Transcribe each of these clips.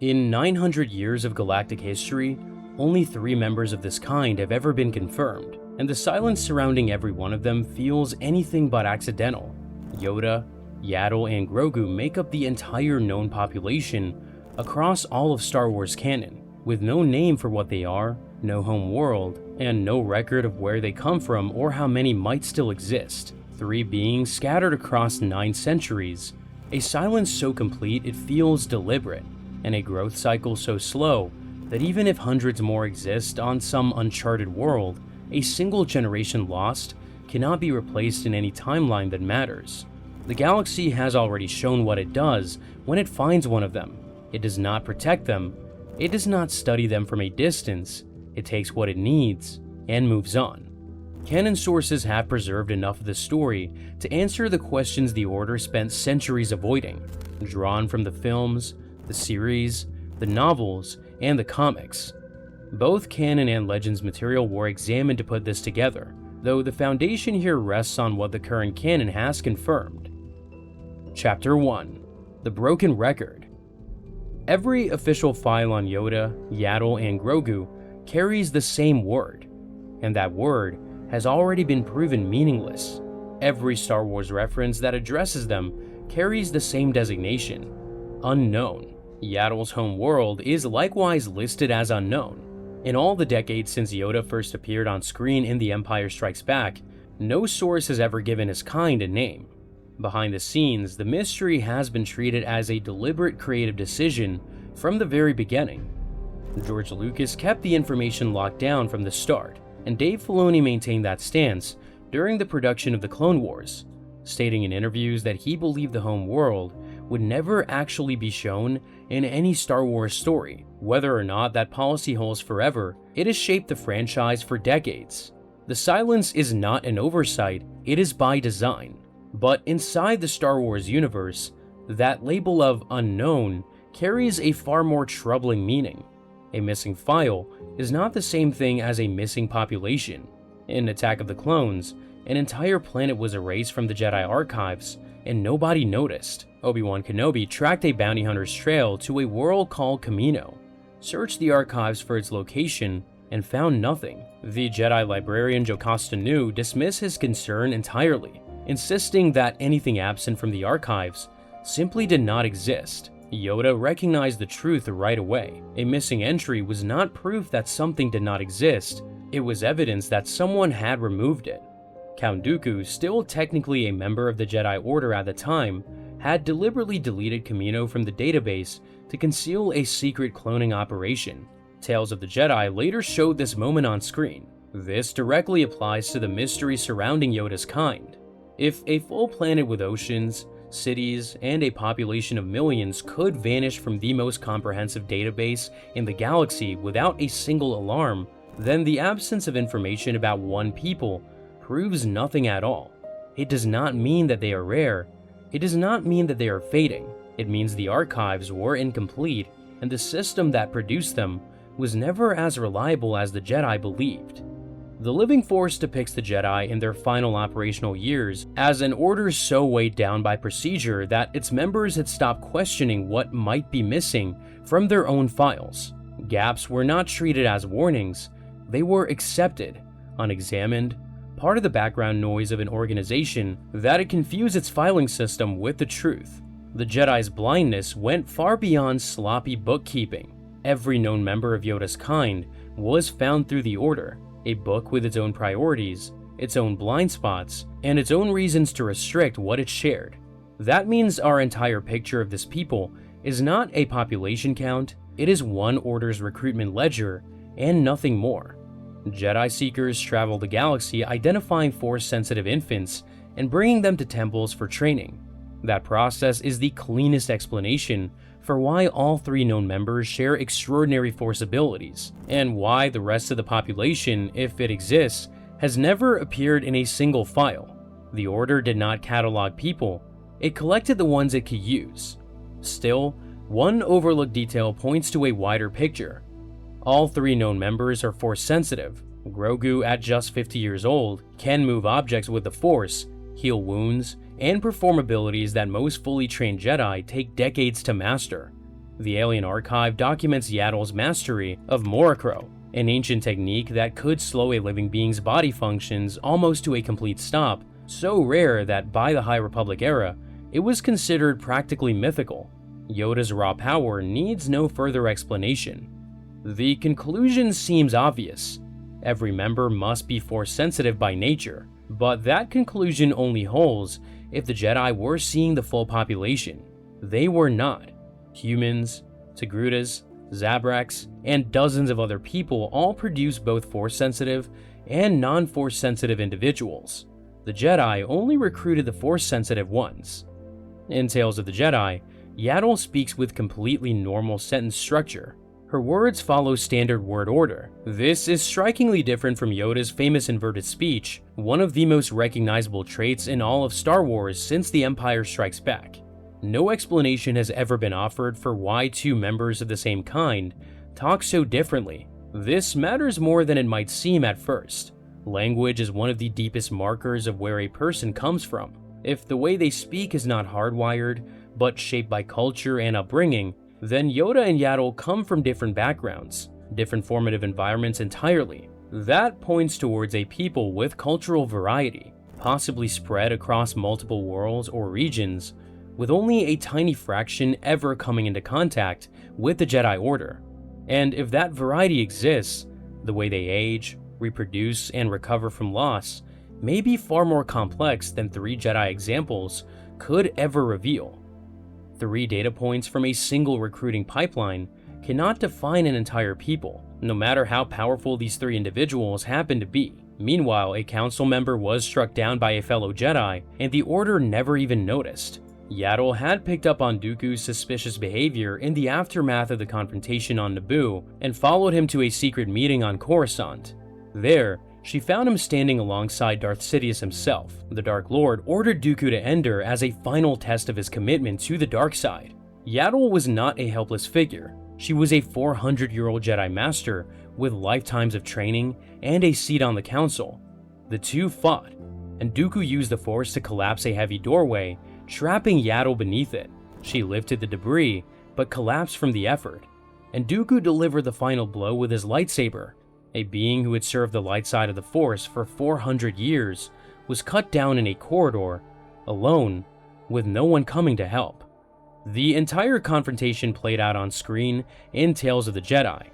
In 900 years of galactic history, only 3 members of this kind have ever been confirmed, and the silence surrounding every one of them feels anything but accidental. Yoda, Yaddle, and Grogu make up the entire known population across all of Star Wars canon, with no name for what they are, no home world, and no record of where they come from or how many might still exist. 3 beings scattered across 9 centuries, a silence so complete it feels deliberate, and a growth cycle so slow that even if hundreds more exist on some uncharted world, a single generation lost cannot be replaced in any timeline that matters. The galaxy has already shown what it does when it finds one of them. It does not protect them, it does not study them from a distance, it takes what it needs and moves on. Canon sources have preserved enough of the story to answer the questions the Order spent centuries avoiding, drawn from the films, the series, the novels, and the comics. Both canon and Legends material were examined to put this together, though the foundation here rests on what the current canon has confirmed. Chapter 1: The Broken Record. Every official file on Yoda, Yaddle, and Grogu carries the same word, and that word has already been proven meaningless. Every Star Wars reference that addresses them carries the same designation: unknown. Yaddle's home world is likewise listed as unknown. In all the decades since Yoda first appeared on screen in The Empire Strikes Back, no source has ever given his kind a name. Behind the scenes, the mystery has been treated as a deliberate creative decision from the very beginning. George Lucas kept the information locked down from the start, and Dave Filoni maintained that stance during the production of The Clone Wars, stating in interviews that he believed the home world would never actually be shown in any Star Wars story. Whether or not that policy holds forever, it has shaped the franchise for decades. The silence is not an oversight, it is by design. But inside the Star Wars universe, that label of unknown carries a far more troubling meaning. A missing file is not the same thing as a missing population. In Attack of the Clones, an entire planet was erased from the Jedi Archives, and nobody noticed. Obi-Wan Kenobi tracked a bounty hunter's trail to a world called Kamino, searched the archives for its location, and found nothing. The Jedi librarian Jocasta Nu dismissed his concern entirely, insisting that anything absent from the archives simply did not exist. Yoda recognized the truth right away. A missing entry was not proof that something did not exist, it was evidence that someone had removed it. Count Dooku, still technically a member of the Jedi Order at the time, had deliberately deleted Kamino from the database to conceal a secret cloning operation. Tales of the Jedi later showed this moment on screen. This directly applies to the mystery surrounding Yoda's kind. If a full planet with oceans, cities, and a population of millions could vanish from the most comprehensive database in the galaxy without a single alarm, then the absence of information about one people proves nothing at all. It does not mean that they are rare. It does not mean that they are fading. It means the archives were incomplete, and the system that produced them was never as reliable as the Jedi believed. The Living Force depicts the Jedi in their final operational years as an order so weighed down by procedure that its members had stopped questioning what might be missing from their own files. Gaps were not treated as warnings, they were accepted, unexamined, part of the background noise of an organization that had confused its filing system with the truth. The Jedi's blindness went far beyond sloppy bookkeeping. Every known member of Yoda's kind was found through the Order, a book with its own priorities, its own blind spots, and its own reasons to restrict what it shared. That means our entire picture of this people is not a population count, it is one Order's recruitment ledger, and nothing more. Jedi Seekers travel the galaxy identifying Force-sensitive infants and bringing them to temples for training. That process is the cleanest explanation for why all 3 known members share extraordinary Force abilities, and why the rest of the population, if it exists, has never appeared in a single file. The Order did not catalog people, it collected the ones it could use. Still, one overlooked detail points to a wider picture. All 3 known members are Force-sensitive. Grogu, at just 50 years old, can move objects with the Force, heal wounds, and perform abilities that most fully trained Jedi take decades to master. The Alien Archive documents Yaddle's mastery of midi-chlorians, an ancient technique that could slow a living being's body functions almost to a complete stop, so rare that by the High Republic era, it was considered practically mythical. Yoda's raw power needs no further explanation. The conclusion seems obvious. Every member must be Force-sensitive by nature, but that conclusion only holds if the Jedi were seeing the full population. They were not. Humans, Togrutas, Zabraks, and dozens of other people all produce both Force-sensitive and non-Force-sensitive individuals. The Jedi only recruited the Force-sensitive ones. In Tales of the Jedi, Yaddle speaks with completely normal sentence structure. Her words follow standard word order. This is strikingly different from Yoda's famous inverted speech, one of the most recognizable traits in all of Star Wars since The Empire Strikes Back. No explanation has ever been offered for why two members of the same kind talk so differently. This matters more than it might seem at first. Language is one of the deepest markers of where a person comes from. If the way they speak is not hardwired, but shaped by culture and upbringing, then Yoda and Yaddle come from different backgrounds, different formative environments entirely. That points towards a people with cultural variety, possibly spread across multiple worlds or regions, with only a tiny fraction ever coming into contact with the Jedi Order. And if that variety exists, the way they age, reproduce, and recover from loss may be far more complex than 3 Jedi examples could ever reveal. 3 data points from a single recruiting pipeline cannot define an entire people, no matter how powerful these 3 individuals happen to be. Meanwhile, a council member was struck down by a fellow Jedi, and the Order never even noticed. Yaddle had picked up on Dooku's suspicious behavior in the aftermath of the confrontation on Naboo and followed him to a secret meeting on Coruscant. There, she found him standing alongside Darth Sidious himself. The Dark Lord ordered Dooku to end her as a final test of his commitment to the dark side. Yaddle was not a helpless figure. She was a 400-year-old Jedi Master with lifetimes of training and a seat on the Council. The two fought, and Dooku used the Force to collapse a heavy doorway, trapping Yaddle beneath it. She lifted the debris, but collapsed from the effort, and Dooku delivered the final blow with his lightsaber. A being who had served the light side of the Force for 400 years was cut down in a corridor, alone, with no one coming to help. The entire confrontation played out on screen in Tales of the Jedi.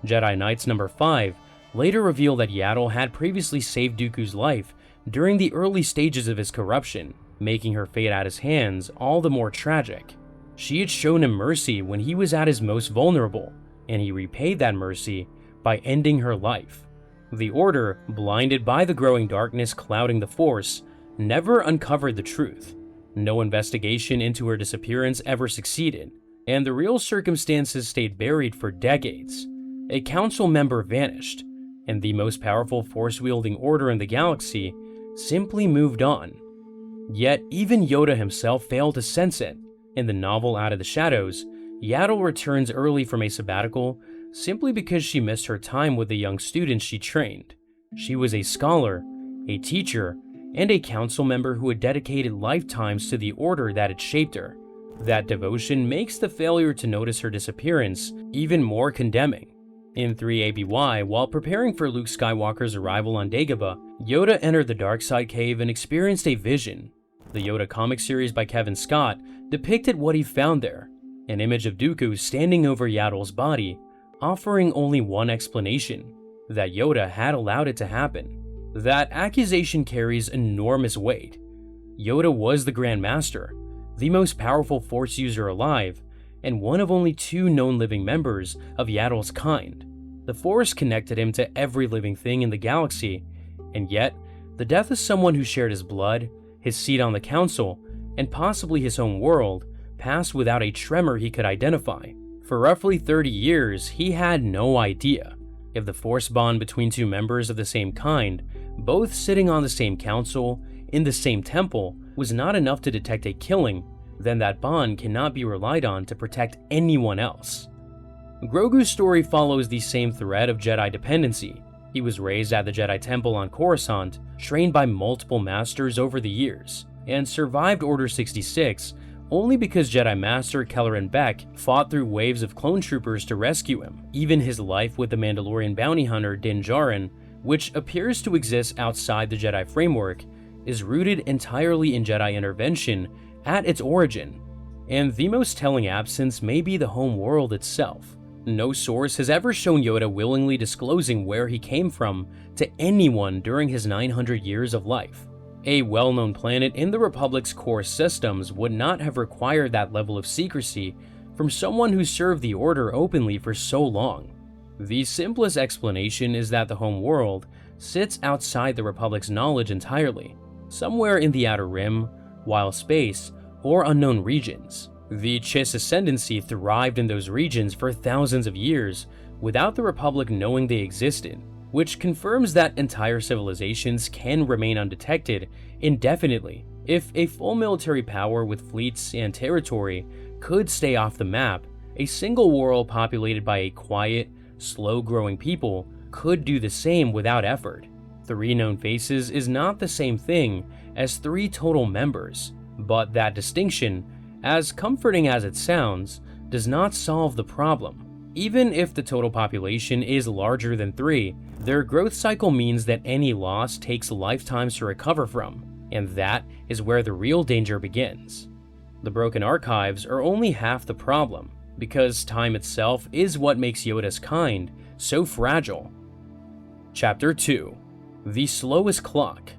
Jedi Knights number 5 later revealed that Yaddle had previously saved Dooku's life during the early stages of his corruption, making her fate at his hands all the more tragic. She had shown him mercy when he was at his most vulnerable, and he repaid that mercy by ending her life. The Order, blinded by the growing darkness clouding the Force, never uncovered the truth. No investigation into her disappearance ever succeeded, and the real circumstances stayed buried for decades. A council member vanished, and the most powerful Force-wielding Order in the galaxy simply moved on. Yet even Yoda himself failed to sense it. In the novel Out of the Shadows, Yaddle returns early from a sabbatical simply because she missed her time with the young students she trained. She was a scholar, a teacher, and a council member who had dedicated lifetimes to the Order that had shaped her. That devotion makes the failure to notice her disappearance even more condemning. In 3 ABY, while preparing for Luke Skywalker's arrival on Dagobah, Yoda entered the Darkside Cave and experienced a vision. The Yoda comic series by Kevin Scott depicted what he found there, an image of Dooku standing over Yaddle's body, offering only one explanation, that Yoda had allowed it to happen. That accusation carries enormous weight. Yoda was the Grand Master, the most powerful Force user alive, and one of only 2 known living members of Yaddle's kind. The Force connected him to every living thing in the galaxy, and yet, the death of someone who shared his blood, his seat on the Council, and possibly his home world passed without a tremor he could identify. For roughly 30 years, he had no idea. If the Force bond between 2 members of the same kind, both sitting on the same council, in the same temple, was not enough to detect a killing, then that bond cannot be relied on to protect anyone else. Grogu's story follows the same thread of Jedi dependency. He was raised at the Jedi Temple on Coruscant, trained by multiple masters over the years, and survived Order 66 only because Jedi Master Kelleran Beck fought through waves of clone troopers to rescue him. Even his life with the Mandalorian bounty hunter Din Djarin, which appears to exist outside the Jedi framework, is rooted entirely in Jedi intervention at its origin. And the most telling absence may be the home world itself. No source has ever shown Yoda willingly disclosing where he came from to anyone during his 900 years of life. A well-known planet in the Republic's core systems would not have required that level of secrecy from someone who served the Order openly for so long. The simplest explanation is that the home world sits outside the Republic's knowledge entirely, somewhere in the Outer Rim, wild space, or unknown regions. The Chiss ascendancy thrived in those regions for thousands of years without the Republic knowing they existed, which confirms that entire civilizations can remain undetected indefinitely. If a full military power with fleets and territory could stay off the map, a single world populated by a quiet, slow-growing people could do the same without effort. 3 known faces is not the same thing as 3 total members, but that distinction, as comforting as it sounds, does not solve the problem. Even if the total population is larger than 3, their growth cycle means that any loss takes lifetimes to recover from, and that is where the real danger begins. The broken archives are only half the problem, because time itself is what makes Yoda's kind so fragile. Chapter 2: The Slowest Clock.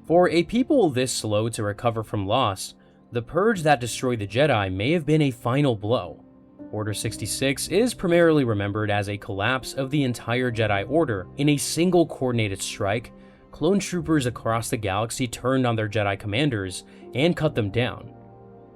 For a people this slow to recover from loss, the purge that destroyed the Jedi may have been a final blow. Order 66 is primarily remembered as a collapse of the entire Jedi Order. In a single coordinated strike, clone troopers across the galaxy turned on their Jedi commanders and cut them down.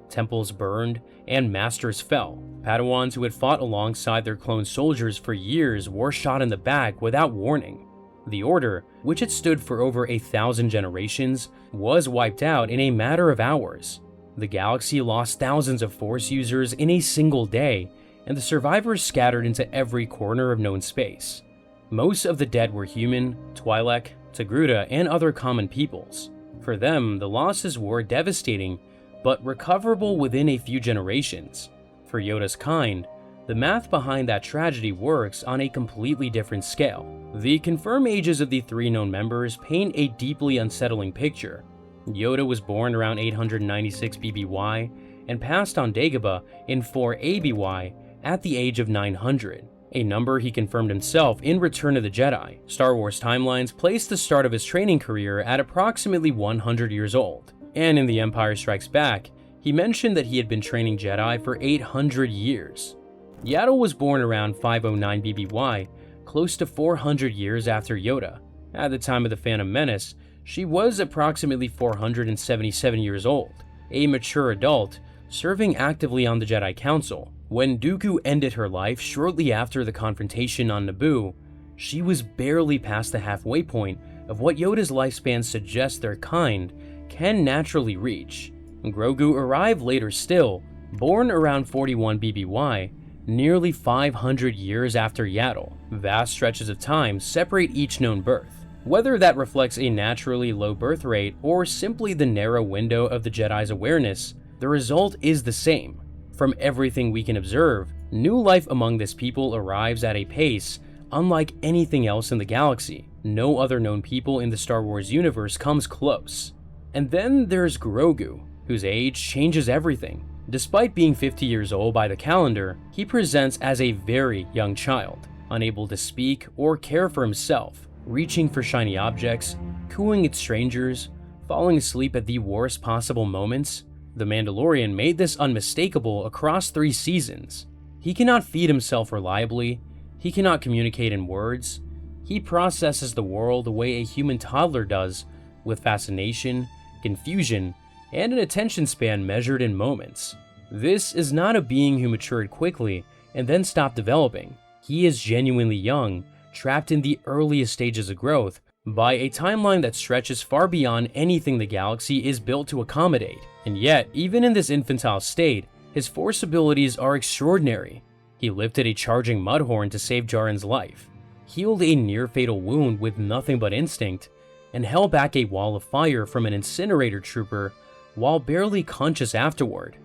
Temples burned, and masters fell. Padawans who had fought alongside their clone soldiers for years were shot in the back without warning. The Order, which had stood for over 1,000 generations, was wiped out in a matter of hours. The galaxy lost thousands of Force users in a single day, and the survivors scattered into every corner of known space. Most of the dead were human, Twi'lek, Togruta, and other common peoples. For them, the losses were devastating, but recoverable within a few generations. For Yoda's kind, the math behind that tragedy works on a completely different scale. The confirmed ages of the 3 known members paint a deeply unsettling picture. Yoda was born around 896 BBY and passed on Dagobah in 4 ABY at the age of 900, a number he confirmed himself in Return of the Jedi. Star Wars timelines place the start of his training career at approximately 100 years old, and in The Empire Strikes Back, he mentioned that he had been training Jedi for 800 years. Yaddle was born around 509 BBY, close to 400 years after Yoda. At the time of The Phantom Menace, she was approximately 477 years old, a mature adult, serving actively on the Jedi Council. When Dooku ended her life shortly after the confrontation on Naboo, she was barely past the halfway point of what Yoda's lifespan suggests their kind can naturally reach. Grogu arrived later still, born around 41 BBY, nearly 500 years after Yaddle. Vast stretches of time separate each known birth. Whether that reflects a naturally low birth rate or simply the narrow window of the Jedi's awareness, the result is the same. From everything we can observe, new life among this people arrives at a pace unlike anything else in the galaxy. No other known people in the Star Wars universe comes close. And then there's Grogu, whose age changes everything. Despite being 50 years old by the calendar, he presents as a very young child, unable to speak or care for himself, reaching for shiny objects, cooing at strangers, falling asleep at the worst possible moments. The Mandalorian made this unmistakable across 3 seasons. He cannot feed himself reliably, he cannot communicate in words, he processes the world the way a human toddler does, with fascination, confusion, and an attention span measured in moments. This is not a being who matured quickly and then stopped developing. He is genuinely young, trapped in the earliest stages of growth by a timeline that stretches far beyond anything the galaxy is built to accommodate. And yet, even in this infantile state, his Force abilities are extraordinary. He lifted a charging mudhorn to save Djarin's life, healed a near-fatal wound with nothing but instinct, and held back a wall of fire from an incinerator trooper while barely conscious afterward.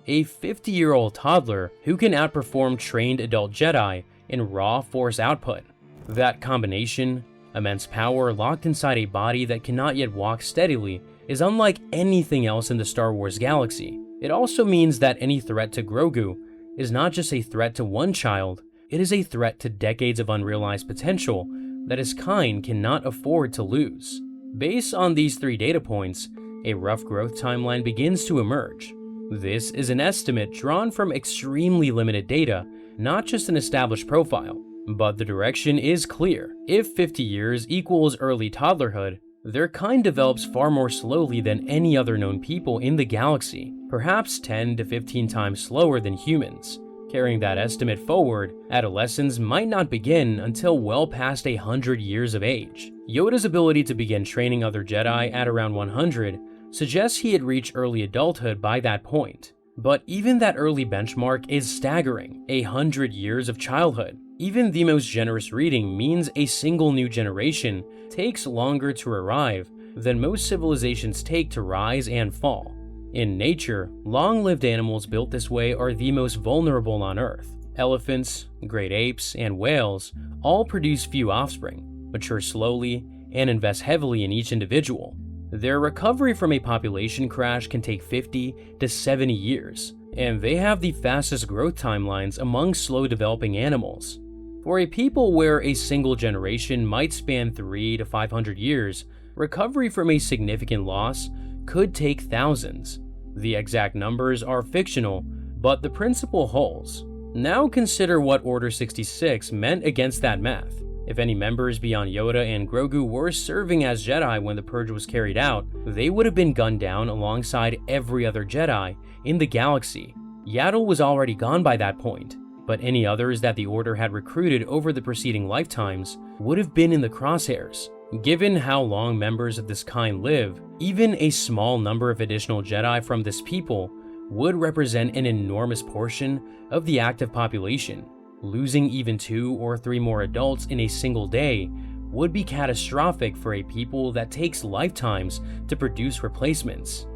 A 50-year-old toddler who can outperform trained adult Jedi in raw force output. That combination, immense power locked inside a body that cannot yet walk steadily, is unlike anything else in the Star Wars galaxy. It also means that any threat to Grogu is not just a threat to one child, it is a threat to decades of unrealized potential that his kind cannot afford to lose. Based on these 3 data points, a rough growth timeline begins to emerge. This is an estimate drawn from extremely limited data, not just an established profile. But the direction is clear. If 50 years equals early toddlerhood, their kind develops far more slowly than any other known people in the galaxy, perhaps 10 to 15 times slower than humans. Carrying that estimate forward, adolescence might not begin until well past 100 years of age. Yoda's ability to begin training other Jedi at around 100 suggests he had reached early adulthood by that point. But even that early benchmark is staggering, 100 years of childhood. Even the most generous reading means a single new generation takes longer to arrive than most civilizations take to rise and fall. In nature, long-lived animals built this way are the most vulnerable on Earth. Elephants, great apes, and whales all produce few offspring, mature slowly, and invest heavily in each individual. Their recovery from a population crash can take 50 to 70 years, and they have the fastest growth timelines among slow-developing animals. For a people where a single generation might span 300 to 500 years, recovery from a significant loss could take thousands. The exact numbers are fictional, but the principle holds. Now consider what Order 66 meant against that math. If any members beyond Yoda and Grogu were serving as Jedi when the Purge was carried out, they would have been gunned down alongside every other Jedi in the galaxy. Yaddle was already gone by that point, but any others that the Order had recruited over the preceding lifetimes would have been in the crosshairs. Given how long members of this kind live, even a small number of additional Jedi from this people would represent an enormous portion of the active population. Losing even 2 or 3 more adults in a single day would be catastrophic for a people that takes lifetimes to produce replacements.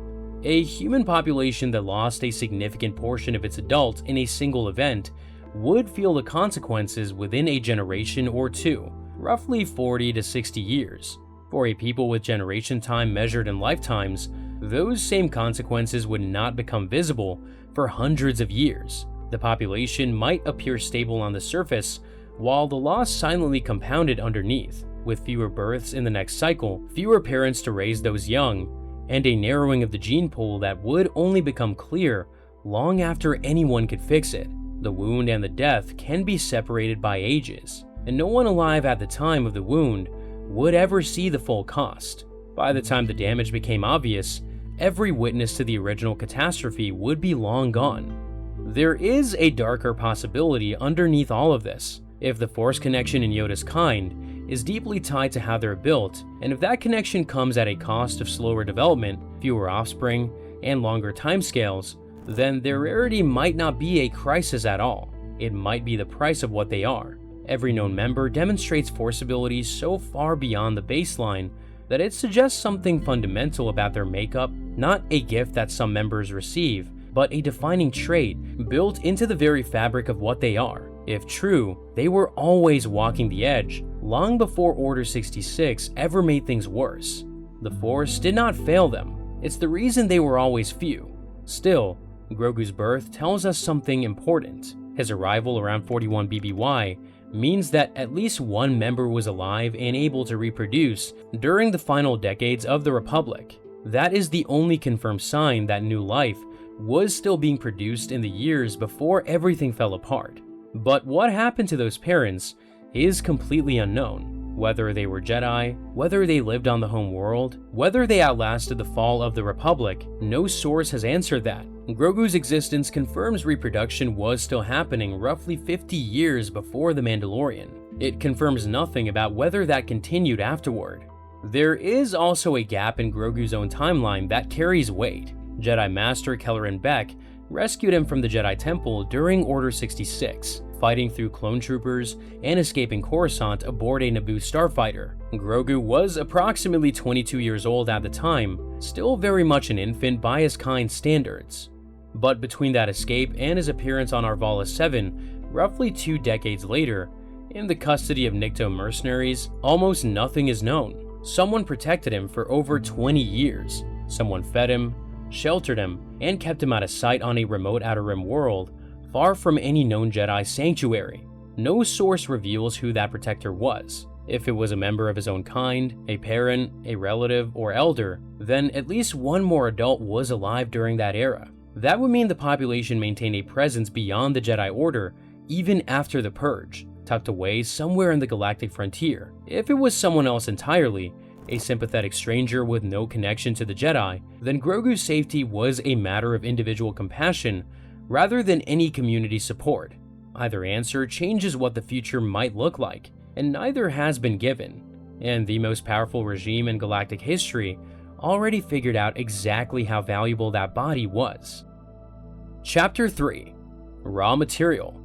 A human population that lost a significant portion of its adults in a single event would feel the consequences within a generation or 2, roughly 40 to 60 years. For a people with generation time measured in lifetimes, those same consequences would not become visible for hundreds of years. The population might appear stable on the surface, while the loss silently compounded underneath, with fewer births in the next cycle, fewer parents to raise those young, and a narrowing of the gene pool that would only become clear long after anyone could fix it. The wound and the death can be separated by ages, and no one alive at the time of the wound would ever see the full cost. By the time the damage became obvious, every witness to the original catastrophe would be long gone. There is a darker possibility underneath all of this. If the Force connection in Yoda's kind is deeply tied to how they're built, and if that connection comes at a cost of slower development, fewer offspring, and longer timescales, then their rarity might not be a crisis at all. It might be the price of what they are. Every known member demonstrates Force abilities so far beyond the baseline that it suggests something fundamental about their makeup, not a gift that some members receive, but a defining trait built into the very fabric of what they are. If true, they were always walking the edge, long before Order 66 ever made things worse. The Force did not fail them. It's the reason they were always few. Still, Grogu's birth tells us something important. His arrival around 41 BBY means that at least one member was alive and able to reproduce during the final decades of the Republic. That is the only confirmed sign that new life was still being produced in the years before everything fell apart. But what happened to those parents is completely unknown. Whether they were Jedi, whether they lived on the home world, whether they outlasted the fall of the Republic, no source has answered that. Grogu's existence confirms reproduction was still happening roughly 50 years before The Mandalorian. It confirms nothing about whether that continued afterward. There is also a gap in Grogu's own timeline that carries weight. Jedi Master Kelleran Beck rescued him from the Jedi Temple during Order 66, fighting through clone troopers and escaping Coruscant aboard a Naboo starfighter. Grogu was approximately 22 years old at the time, still very much an infant by his kind standards. But between that escape and his appearance on Arvala 7, roughly 2 decades later, in the custody of Nikto mercenaries, almost nothing is known. Someone protected him for over 20 years. Someone fed him, sheltered him, and kept him out of sight on a remote Outer Rim world, far from any known Jedi sanctuary. No source reveals who that protector was. If it was a member of his own kind, a parent, a relative, or elder, then at least one more adult was alive during that era. That would mean the population maintained a presence beyond the Jedi Order even after the Purge, tucked away somewhere in the galactic frontier. If it was someone else entirely, a sympathetic stranger with no connection to the Jedi, then Grogu's safety was a matter of individual compassion rather than any community support. Either answer changes what the future might look like, and neither has been given. And the most powerful regime in galactic history already figured out exactly how valuable that body was. Chapter 3: Raw Material.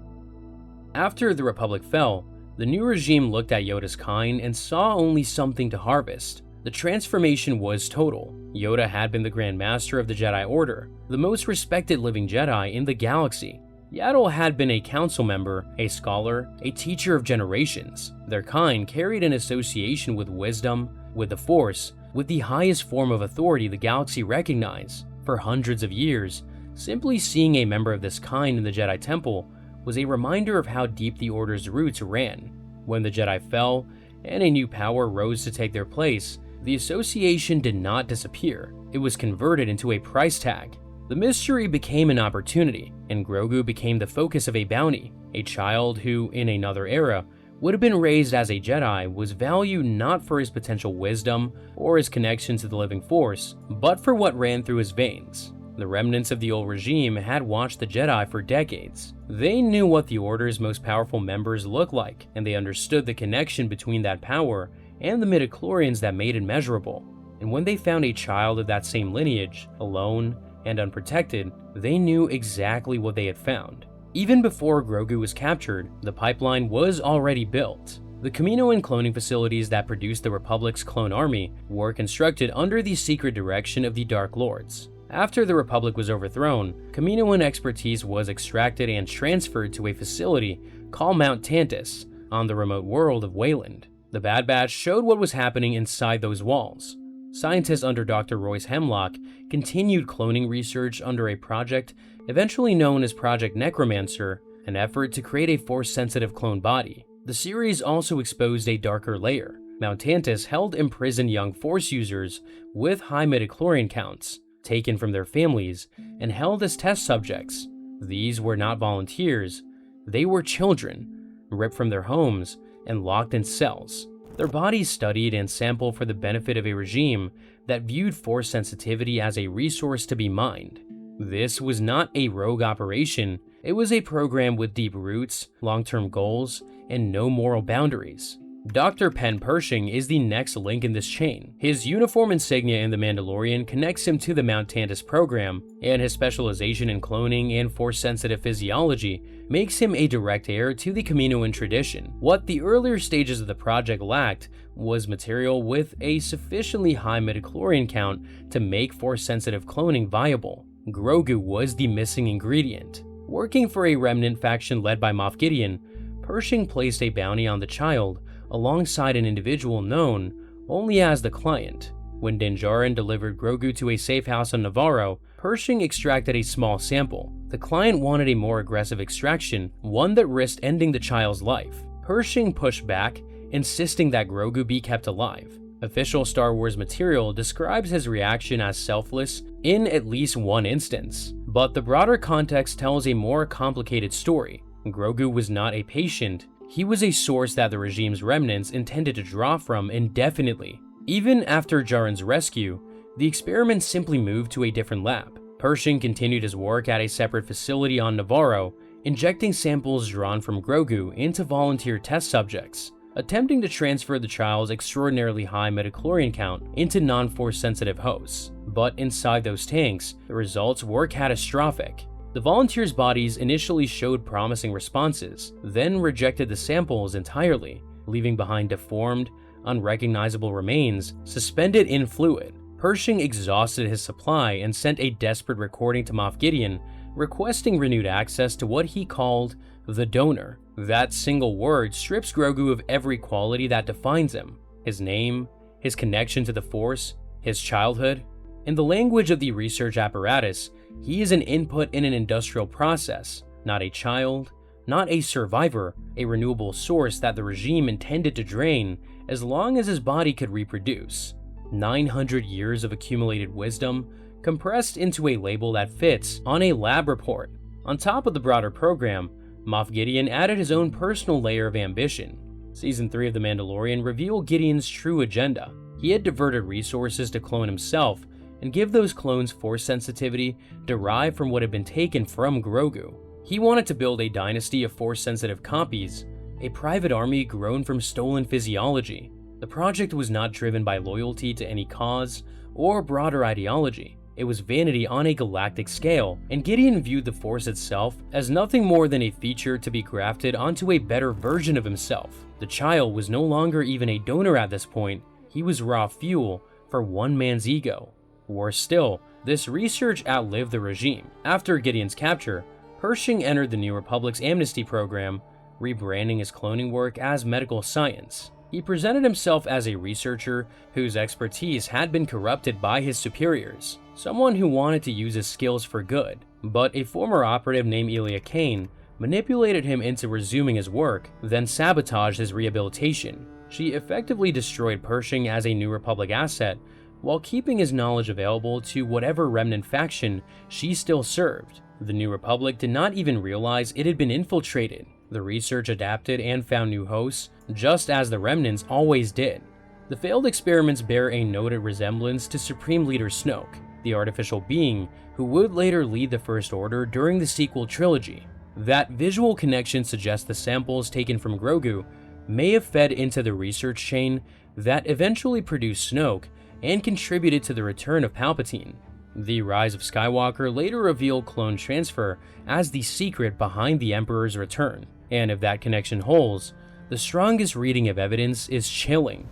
After the Republic fell, the new regime looked at Yoda's kind and saw only something to harvest. The transformation was total. Yoda had been the Grand Master of the Jedi Order, the most respected living Jedi in the galaxy. Yaddle had been a council member, a scholar, a teacher of generations. Their kind carried an association with wisdom, with the Force, with the highest form of authority the galaxy recognized. For hundreds of years, simply seeing a member of this kind in the Jedi Temple was a reminder of how deep the Order's roots ran. When the Jedi fell, and a new power rose to take their place, the association did not disappear. It was converted into a price tag. The mystery became an opportunity, and Grogu became the focus of a bounty. A child who, in another era, would have been raised as a Jedi was valued not for his potential wisdom or his connection to the living Force, but for what ran through his veins. The remnants of the old regime had watched the Jedi for decades. They knew what the Order's most powerful members looked like, and they understood the connection between that power and the midi-chlorians that made it measurable. And when they found a child of that same lineage, alone and unprotected, they knew exactly what they had found. Even before Grogu was captured, the pipeline was already built. The Kaminoan cloning facilities that produced the Republic's clone army were constructed under the secret direction of the Dark Lords. After the Republic was overthrown, Kaminoan expertise was extracted and transferred to a facility called Mount Tantus on the remote world of Wayland. The Bad Batch showed what was happening inside those walls. Scientists under Dr. Royce Hemlock continued cloning research under a project eventually known as Project Necromancer, an effort to create a Force-sensitive clone body. The series also exposed a darker layer. Mount Tantus held imprisoned young Force users with high midi-chlorian counts, taken from their families, and held as test subjects. These were not volunteers, they were children, ripped from their homes and locked in cells. Their bodies studied and sampled for the benefit of a regime that viewed Force sensitivity as a resource to be mined. This was not a rogue operation, it was a program with deep roots, long-term goals, and no moral boundaries. Dr. Pen Pershing is the next link in this chain. His uniform insignia in The Mandalorian connects him to the Mount Tantus program, and his specialization in cloning and Force-sensitive physiology makes him a direct heir to the Kaminoan tradition. What the earlier stages of the project lacked was material with a sufficiently high midi-chlorian count to make Force-sensitive cloning viable. Grogu was the missing ingredient. Working for a remnant faction led by Moff Gideon, Pershing placed a bounty on the child alongside an individual known only as the Client. When Din Djarin delivered Grogu to a safe house on Navarro, Pershing extracted a small sample. The Client wanted a more aggressive extraction, one that risked ending the child's life. Pershing pushed back, insisting that Grogu be kept alive. Official Star Wars material describes his reaction as selfless in at least one instance, but the broader context tells a more complicated story. Grogu was not a patient, he was a source that the regime's remnants intended to draw from indefinitely. Even after Djarin's rescue, the experiment simply moved to a different lab. Pershing continued his work at a separate facility on Navarro, injecting samples drawn from Grogu into volunteer test subjects, attempting to transfer the child's extraordinarily high midi-chlorian count into non-Force sensitive hosts. But inside those tanks, the results were catastrophic. The volunteers' bodies initially showed promising responses, then rejected the samples entirely, leaving behind deformed, unrecognizable remains suspended in fluid. Pershing exhausted his supply and sent a desperate recording to Moff Gideon, requesting renewed access to what he called the donor. That single word strips Grogu of every quality that defines him: his name, his connection to the Force, his childhood. In the language of the research apparatus, he is an input in an industrial process, not a child, not a survivor, a renewable source that the regime intended to drain as long as his body could reproduce. 900 years of accumulated wisdom compressed into a label that fits on a lab report. On top of the broader program, Moff Gideon added his own personal layer of ambition. Season 3 of The Mandalorian revealed Gideon's true agenda. He had diverted resources to clone himself and give those clones Force sensitivity derived from what had been taken from Grogu. He wanted to build a dynasty of Force-sensitive copies, a private army grown from stolen physiology. The project was not driven by loyalty to any cause or broader ideology. It was vanity on a galactic scale, and Gideon viewed the Force itself as nothing more than a feature to be grafted onto a better version of himself. The child was no longer even a donor at this point. He was raw fuel for one man's ego. Worse still, this research outlived the regime. After Gideon's capture, Pershing entered the New Republic's amnesty program, rebranding his cloning work as medical science. He presented himself as a researcher whose expertise had been corrupted by his superiors, someone who wanted to use his skills for good. But a former operative named Elia Kane manipulated him into resuming his work, then sabotaged his rehabilitation. She effectively destroyed Pershing as a New Republic asset, while keeping his knowledge available to whatever remnant faction she still served. The New Republic did not even realize it had been infiltrated. The research adapted and found new hosts, just as the remnants always did. The failed experiments bear a noted resemblance to Supreme Leader Snoke, the artificial being who would later lead the First Order during the sequel trilogy. That visual connection suggests the samples taken from Grogu may have fed into the research chain that eventually produced Snoke and contributed to the return of Palpatine. The Rise of Skywalker later revealed clone transfer as the secret behind the Emperor's return, and if that connection holds, the strongest reading of evidence is chilling.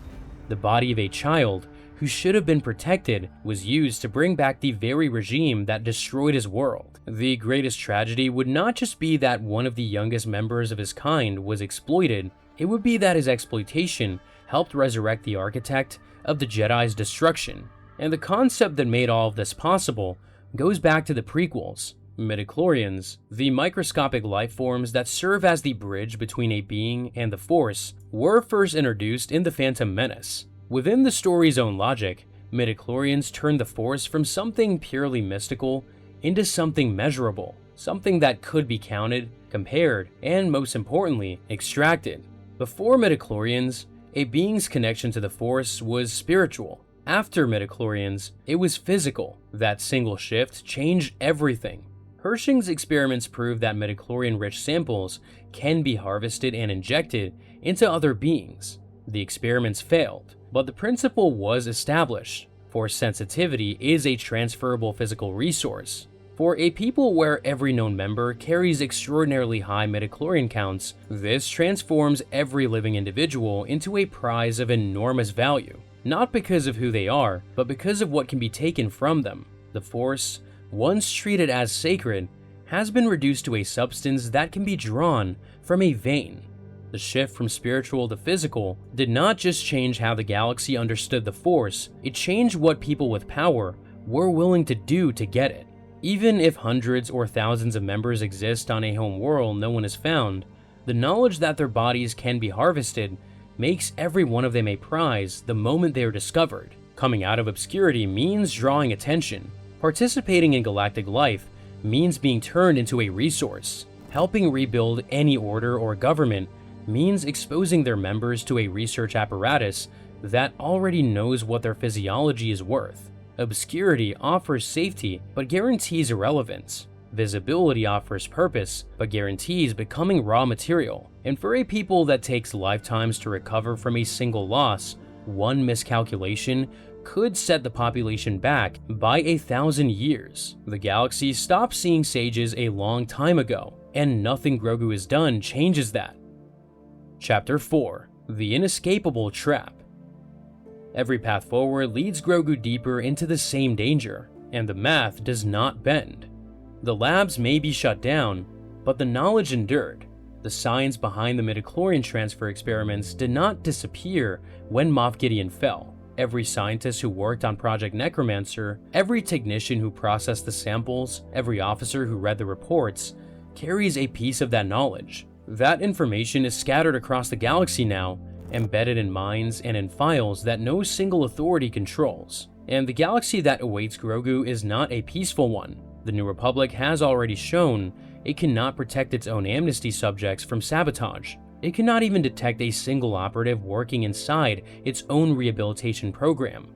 The body of a child who should have been protected was used to bring back the very regime that destroyed his world. The greatest tragedy would not just be that one of the youngest members of his kind was exploited, it would be that his exploitation helped resurrect the architect of the Jedi's destruction. And the concept that made all of this possible goes back to the prequels. Midi-chlorians, the microscopic life forms that serve as the bridge between a being and the Force, were first introduced in The Phantom Menace. Within the story's own logic, midi-chlorians turned the Force from something purely mystical into something measurable, something that could be counted, compared, and most importantly, extracted. Before midi-chlorians, a being's connection to the Force was spiritual. After midi-chlorians, it was physical. That single shift changed everything. Pershing's experiments proved that midi-chlorian-rich samples can be harvested and injected into other beings. The experiments failed, but the principle was established. Force sensitivity is a transferable physical resource. For a people where every known member carries extraordinarily high midi-chlorian counts, this transforms every living individual into a prize of enormous value. Not because of who they are, but because of what can be taken from them. The Force, once treated as sacred, has been reduced to a substance that can be drawn from a vein. The shift from spiritual to physical did not just change how the galaxy understood the Force, it changed what people with power were willing to do to get it. Even if hundreds or thousands of members exist on a home world no one has found, the knowledge that their bodies can be harvested makes every one of them a prize the moment they are discovered. Coming out of obscurity means drawing attention. Participating in galactic life means being turned into a resource. Helping rebuild any order or government means exposing their members to a research apparatus that already knows what their physiology is worth. Obscurity offers safety but guarantees irrelevance. Visibility offers purpose, but guarantees becoming raw material. And for a people that takes lifetimes to recover from a single loss, one miscalculation could set the population back by 1,000 years. The galaxy stopped seeing sages a long time ago, and nothing Grogu has done changes that. Chapter 4: The Inescapable Trap. Every path forward leads Grogu deeper into the same danger, and the math does not bend. The labs may be shut down, but the knowledge endured. The science behind the midi-chlorian transfer experiments did not disappear when Moff Gideon fell. Every scientist who worked on Project Necromancer, every technician who processed the samples, every officer who read the reports, carries a piece of that knowledge. That information is scattered across the galaxy now, embedded in minds and in files that no single authority controls. And the galaxy that awaits Grogu is not a peaceful one. The New Republic has already shown it cannot protect its own amnesty subjects from sabotage. It cannot even detect a single operative working inside its own rehabilitation program.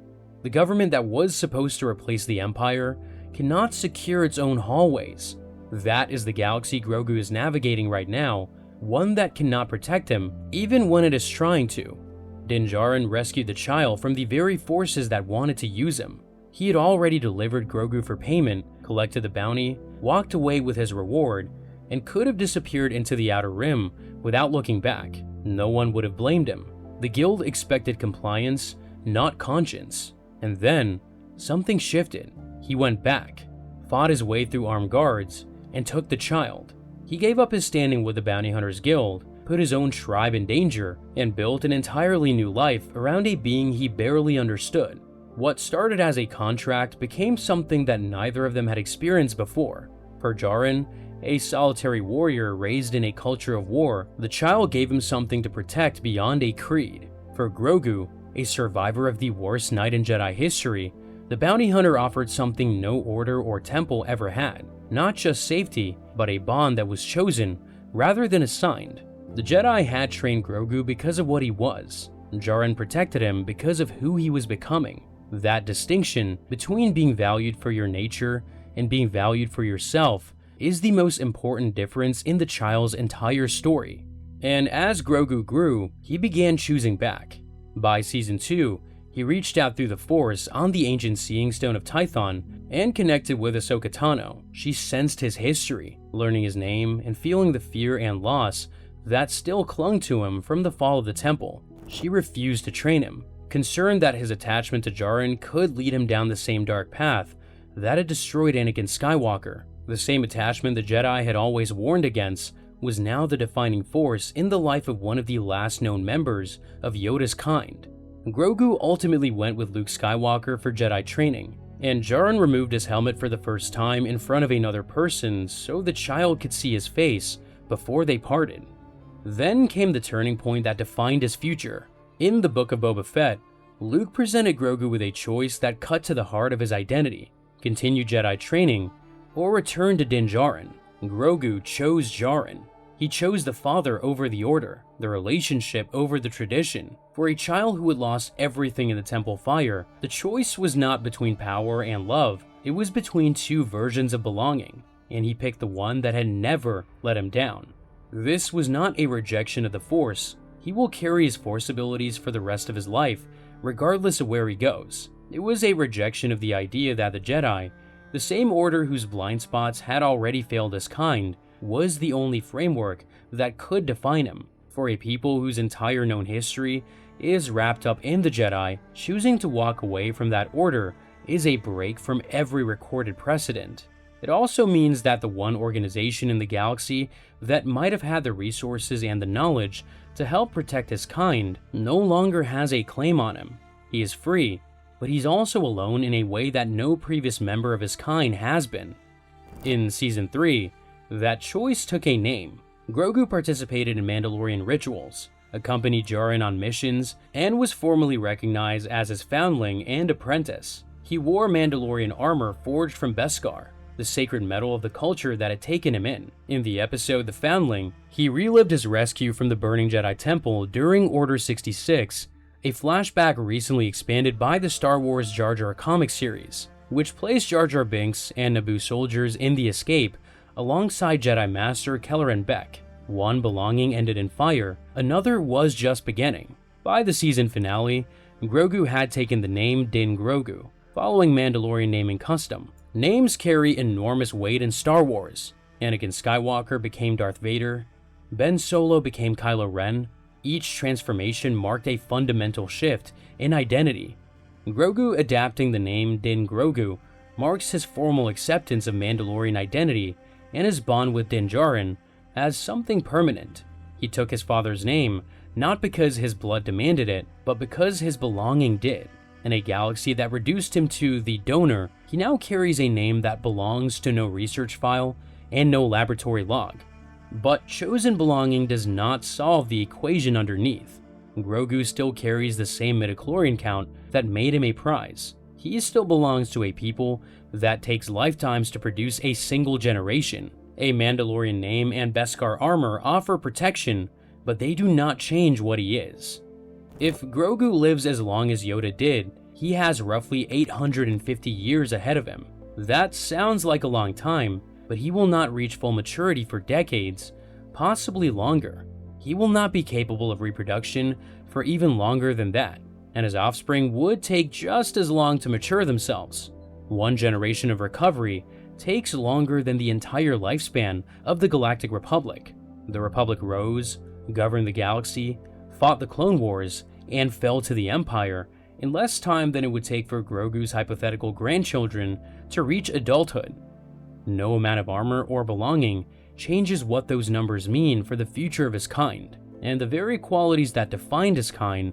The government that was supposed to replace the Empire cannot secure its own hallways. That is the galaxy Grogu is navigating right now, one that cannot protect him, even when it is trying to. Din Djarin rescued the child from the very forces that wanted to use him. He had already delivered Grogu for payment, collected the bounty, walked away with his reward, and could have disappeared into the Outer Rim without looking back. No one would have blamed him. The guild expected compliance, not conscience. And then, something shifted. He went back, fought his way through armed guards, and took the child. He gave up his standing with the Bounty Hunters Guild, put his own tribe in danger, and built an entirely new life around a being he barely understood. What started as a contract became something that neither of them had experienced before. For Djarin, a solitary warrior raised in a culture of war, the child gave him something to protect beyond a creed. For Grogu, a survivor of the worst night in Jedi history, the bounty hunter offered something no order or temple ever had. Not just safety, but a bond that was chosen rather than assigned. The Jedi had trained Grogu because of what he was. Djarin protected him because of who he was becoming. That distinction between being valued for your nature and being valued for yourself is the most important difference in the child's entire story. And as Grogu grew, he began choosing back. By Season 2, he reached out through the Force on the ancient Seeing Stone of Tython and connected with Ahsoka Tano. She sensed his history, learning his name and feeling the fear and loss that still clung to him from the fall of the temple. She refused to train him, concerned that his attachment to Djarin could lead him down the same dark path that had destroyed Anakin Skywalker. The same attachment the Jedi had always warned against was now the defining force in the life of one of the last known members of Yoda's kind. Grogu ultimately went with Luke Skywalker for Jedi training, and Djarin removed his helmet for the first time in front of another person so the child could see his face before they parted. Then came the turning point that defined his future. In the Book of Boba Fett, Luke presented Grogu with a choice that cut to the heart of his identity: continue Jedi training or return to Din Djarin. Grogu chose Djarin. He chose the Father over the Order, the relationship over the tradition. For a child who had lost everything in the Temple fire, the choice was not between power and love, it was between two versions of belonging, and he picked the one that had never let him down. This was not a rejection of the Force. He will carry his Force abilities for the rest of his life, regardless of where he goes. It was a rejection of the idea that the Jedi, the same order whose blind spots had already failed his kind, was the only framework that could define him. For a people whose entire known history is wrapped up in the Jedi, choosing to walk away from that order is a break from every recorded precedent. It also means that the one organization in the galaxy that might have had the resources and the knowledge to help protect his kind no longer has a claim on him. He is free, but he's also alone in a way that no previous member of his kind has been. In Season 3, that choice took a name. Grogu participated in Mandalorian rituals, accompanied Djarin on missions, and was formally recognized as his foundling and apprentice. He wore Mandalorian armor forged from Beskar, the sacred metal of the culture that had taken him in. In the episode The Foundling, he relived his rescue from the burning Jedi Temple during Order 66, a flashback recently expanded by the Star Wars Jar Jar comic series, which placed Jar Jar Binks and Naboo soldiers in the escape alongside Jedi Master Kelleran Beck. One belonging ended in fire, another was just beginning. By the season finale, Grogu had taken the name Din Grogu, following Mandalorian naming custom. Names carry enormous weight in Star Wars. Anakin Skywalker became Darth Vader, Ben Solo became Kylo Ren, Each transformation marked a fundamental shift in identity. Grogu adapting the name Din Grogu marks his formal acceptance of Mandalorian identity and his bond with Din Djarin as something permanent. He took his father's name not because his blood demanded it, but because his belonging did. In a galaxy that reduced him to the donor, he now carries a name that belongs to no research file and no laboratory log. But chosen belonging does not solve the equation underneath. Grogu still carries the same midi-chlorian count that made him a prize. He still belongs to a people that takes lifetimes to produce a single generation. A Mandalorian name and Beskar armor offer protection, but they do not change what he is. If Grogu lives as long as Yoda did, he has roughly 850 years ahead of him. That sounds like a long time, but he will not reach full maturity for decades, possibly longer. He will not be capable of reproduction for even longer than that, and his offspring would take just as long to mature themselves. One generation of recovery takes longer than the entire lifespan of the Galactic Republic. The Republic rose, governed the galaxy, fought the Clone Wars, and fell to the Empire in less time than it would take for Grogu's hypothetical grandchildren to reach adulthood. No amount of armor or belonging changes what those numbers mean for the future of his kind, and the very qualities that defined his kind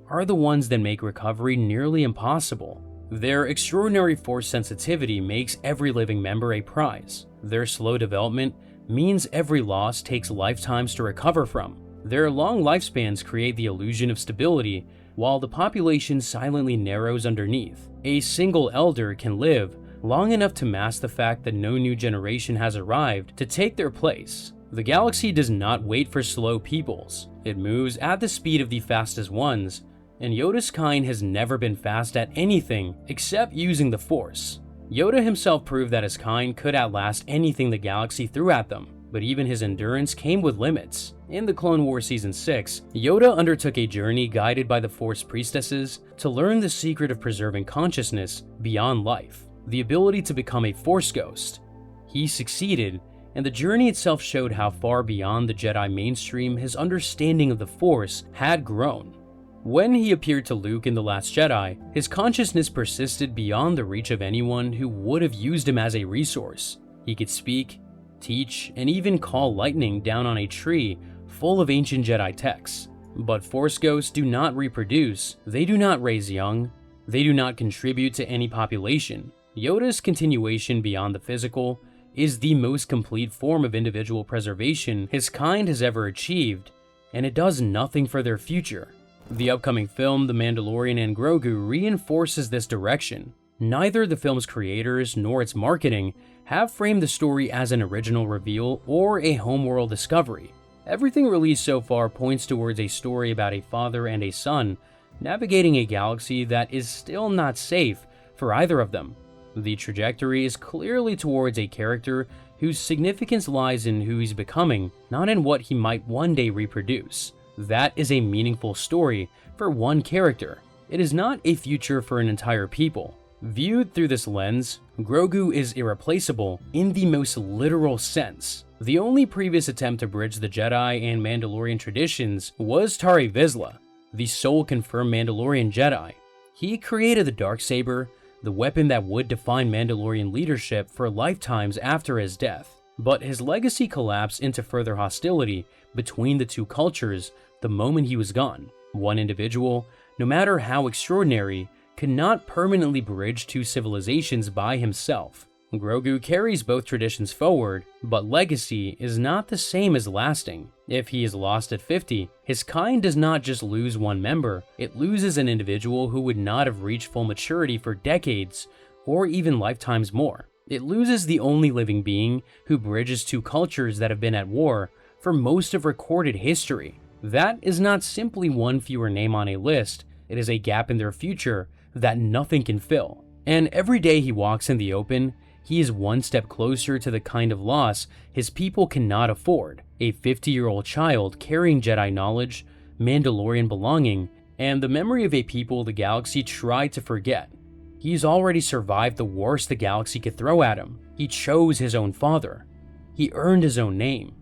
are the ones that make recovery nearly impossible. Their extraordinary force sensitivity makes every living member a prize. Their slow development means every loss takes lifetimes to recover from. Their long lifespans create the illusion of stability, while the population silently narrows underneath. A single elder can live long enough to mask the fact that no new generation has arrived to take their place. The galaxy does not wait for slow peoples. It moves at the speed of the fastest ones, and Yoda's kind has never been fast at anything except using the Force. Yoda himself proved that his kind could outlast anything the galaxy threw at them, but even his endurance came with limits. In the Clone Wars Season 6, Yoda undertook a journey guided by the Force priestesses to learn the secret of preserving consciousness beyond life, the ability to become a Force ghost. He succeeded, and the journey itself showed how far beyond the Jedi mainstream his understanding of the Force had grown. When he appeared to Luke in The Last Jedi, his consciousness persisted beyond the reach of anyone who would have used him as a resource. He could speak, teach, and even call lightning down on a tree full of ancient Jedi texts. But Force ghosts do not reproduce, they do not raise young, they do not contribute to any population. Yoda's continuation beyond the physical is the most complete form of individual preservation his kind has ever achieved, and it does nothing for their future. The upcoming film, The Mandalorian and Grogu, reinforces this direction. Neither the film's creators nor its marketing have framed the story as an original reveal or a homeworld discovery. Everything released so far points towards a story about a father and a son navigating a galaxy that is still not safe for either of them. The trajectory is clearly towards a character whose significance lies in who he's becoming, not in what he might one day reproduce. That is a meaningful story for one character. It is not a future for an entire people. Viewed through this lens, Grogu is irreplaceable in the most literal sense. The only previous attempt to bridge the Jedi and Mandalorian traditions was Tari Vizsla, the sole confirmed Mandalorian Jedi. He created the Darksaber, the weapon that would define Mandalorian leadership for lifetimes after his death. But his legacy collapsed into further hostility between the two cultures the moment he was gone. One individual, no matter how extraordinary, could not permanently bridge two civilizations by himself. Grogu carries both traditions forward, but legacy is not the same as lasting. If he is lost at 50, his kind does not just lose one member, it loses an individual who would not have reached full maturity for decades, or even lifetimes more. It loses the only living being who bridges two cultures that have been at war for most of recorded history. That is not simply one fewer name on a list, it is a gap in their future that nothing can fill. And every day he walks in the open, he is one step closer to the kind of loss his people cannot afford. A 50-year-old child carrying Jedi knowledge, Mandalorian belonging, and the memory of a people the galaxy tried to forget. He's already survived the worst the galaxy could throw at him. He chose his own father. He earned his own name.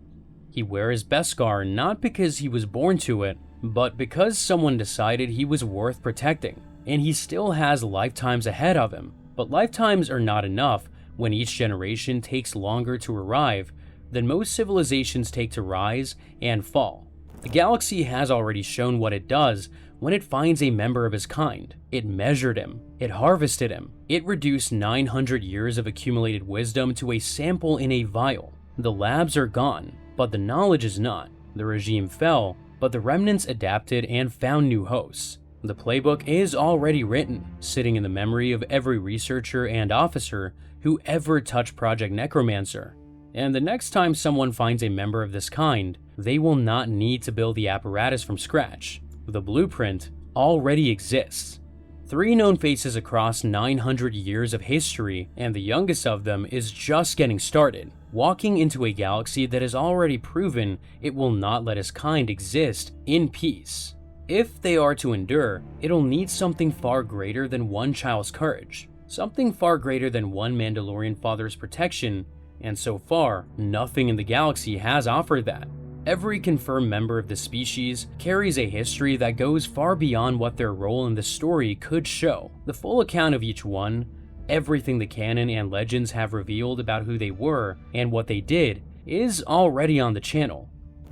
He wears Beskar not because he was born to it, But because someone decided he was worth protecting, and he still has lifetimes ahead of him. But lifetimes are not enough when each generation takes longer to arrive than most civilizations take to rise and fall. The galaxy has already shown what it does when it finds a member of his kind. It measured him, it harvested him, it reduced 900 years of accumulated wisdom to a sample in a vial. The labs are gone, but the knowledge is not. The regime fell, but the remnants adapted and found new hosts. The playbook is already written, sitting in the memory of every researcher and officer who ever touched Project Necromancer. And the next time someone finds a member of this kind, they will not need to build the apparatus from scratch. The blueprint already exists. 3 known faces across 900 years of history, and the youngest of them is just getting started, walking into a galaxy that has already proven it will not let his kind exist in peace. If they are to endure, it'll need something far greater than one child's courage, something far greater than one Mandalorian father's protection, and so far, nothing in the galaxy has offered that. Every confirmed member of the species carries a history that goes far beyond what their role in the story could show. The full account of each one, everything the canon and legends have revealed about who they were and what they did, is already on the channel.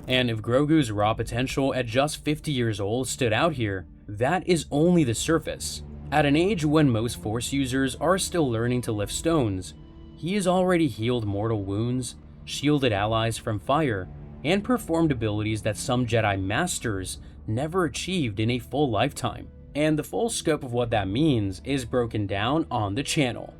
And if Grogu's raw potential at just 50 years old stood out here, that is only the surface. At an age when most Force users are still learning to lift stones, he has already healed mortal wounds, shielded allies from fire, and performed abilities that some Jedi Masters never achieved in a full lifetime. And the full scope of what that means is broken down on the channel.